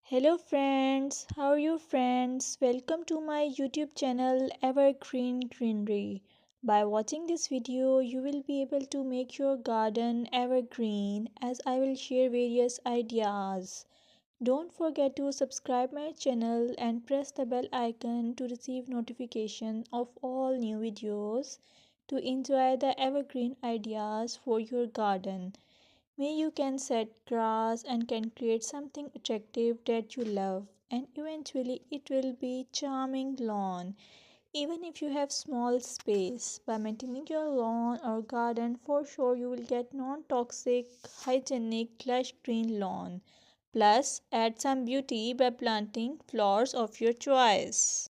Hello friends, how are you friends? Welcome to my YouTube channel Evergreen Greenery. By watching this video, you will be able to make your garden evergreen as I will share various ideas. Don't forget to subscribe my channel and press the bell icon to receive notification of all new videos to enjoy the evergreen ideas for your garden. May you can set grass and can create something attractive that you love and eventually it will be charming lawn even if you have small space. By maintaining your lawn or garden, for sure you will get non-toxic, hygienic, lush green lawn. Plus add some beauty by planting flowers of your choice.